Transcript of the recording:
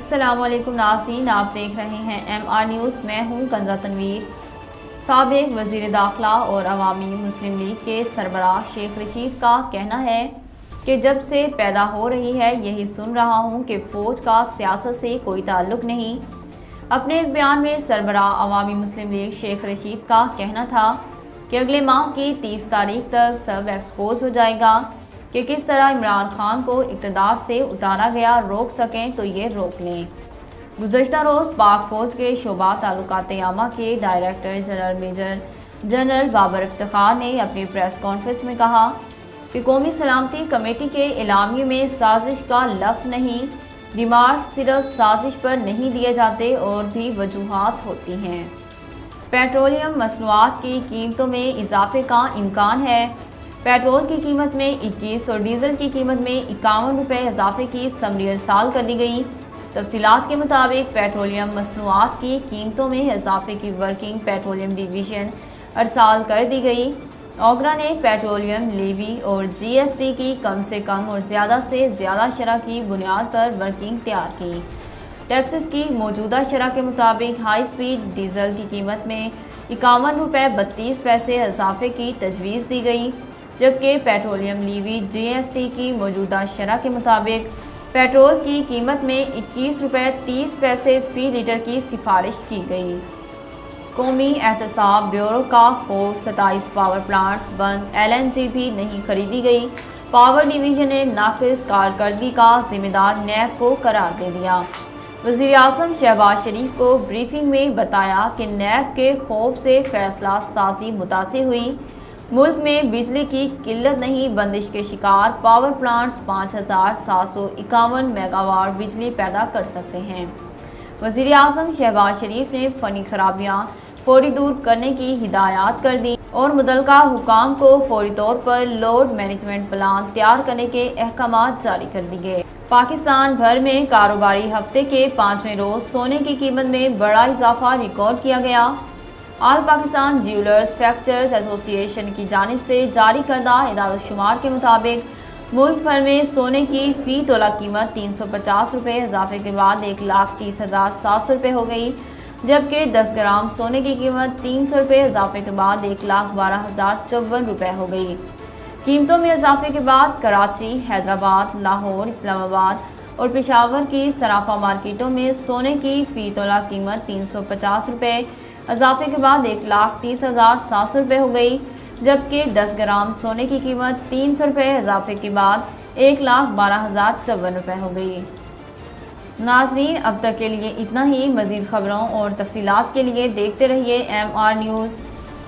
अस्सलामुअलैकुम नाज़रीन, आप देख रहे हैं MR न्यूज़। मैं हूं कंजरा तनवीर। साबिक़ वज़ीर दाखिला और अवामी मुस्लिम लीग के सरबराह शेख रशीद का कहना है कि जब से पैदा हो रही है यही सुन रहा हूं कि फ़ौज का सियासत से कोई ताल्लुक़ नहीं। अपने एक बयान में सरबराह अवामी मुस्लिम लीग शेख रशीद का कहना था कि अगले माह की 30 तारीख तक सब एक्सपोज हो जाएगा कि किस तरह इमरान खान को इक़्तिदार से उतारा गया। रोक सकें तो ये रोक लें। गुज़श्ता रोज़ पाक फ़ौज के शोबा ताल्लुकात आमा के director general major general Babar Iftikhar ने अपनी प्रेस कॉन्फ्रेंस में कहा कि कौमी सलामती कमेटी के एलामिये में साजिश का लफ्ज़ नहीं, रिमार्क सिर्फ साजिश पर नहीं दिए जाते और भी वजूहात होती हैं। पेट्रोलियम मसनूआत की कीमतों में इजाफे का इम्कान है। पेट्रोल की कीमत में 21 और डीजल की कीमत में 51 रुपये इजाफे की समरी अरसाल कर दी गई। तफसीलात के मुताबिक पेट्रोलियम मसनूआत की कीमतों में इजाफे की वर्किंग पेट्रोलियम डिवीज़न अरसाल कर दी गई। ओगरा ने पेट्रोलियम लेवी और GST की कम से कम और ज़्यादा से ज़्यादा शरह की बुनियाद पर वर्किंग तैयार की। टैक्सेस की मौजूदा शरह के मुताबिक हाई स्पीड डीजल की कीमत में 51 रुपये 32 पैसे इजाफे की तजवीज़ दी गई, जबकि पेट्रोलियम लीवी GST की मौजूदा शरह के मुताबिक पेट्रोल की कीमत में 21 रुपये 30 पैसे फ़ी लीटर की सिफारिश की गई। कौमी एहतसाब ब्यूरो का खौफ 27 पावर प्लांट्स बंद, LNG भी नहीं खरीदी गई। पावर डिवीज़न ने नाक़िस कारकर्दगी का जिम्मेदार नैब को करार दे दिया। वज़ीर आज़म शहबाज शरीफ को ब्रीफिंग में बताया कि नैब के खौफ से फैसला साजी मुतासिर हुई। मुल्क में बिजली की किल्लत नहीं, बंदिश के शिकार पावर प्लांट्स 5751 मेगावाट बिजली पैदा कर सकते हैं। वज़ीर आज़म शहबाज शरीफ ने फ़नी खराबियाँ फौरी दूर करने की हिदायत कर दी और मुतल्लिका हुकाम को फौरी तौर पर लोड मैनेजमेंट प्लान तैयार करने के अहकामात जारी कर दिए। पाकिस्तान भर में कारोबारी हफ्ते के 5वें रोज़ सोने की कीमत में बड़ा इजाफा रिकॉर्ड किया गया। All Pakistan jewellers factors association की जानिब से जारी करदा इदाद-ओ-शुमार के मुताबिक मुल्क भर में सोने की फ़ी तोला कीमत 350 रुपये इजाफे के बाद 1,30,700 रुपये हो गई, जबकि 10 ग्राम सोने की कीमत 300 रुपये इजाफे के बाद 1,12,054 रुपये हो गई। कीमतों में इजाफे के बाद कराची, हैदराबाद, लाहौर, इस्लामाबाद और पेशावर की सराफा मार्केटों में सोने की फ़ी तोला कीमत 350 रुपये इजाफे के बाद 1,30,700 रुपये हो गई, जबकि 10 ग्राम सोने की कीमत 300 रुपये इजाफे के बाद 1,12,054 रुपये हो गई। नाज़रीन, अब तक के लिए इतना ही। मज़ीद ख़बरों और तफसीलात के लिए देखते रहिए MR न्यूज़।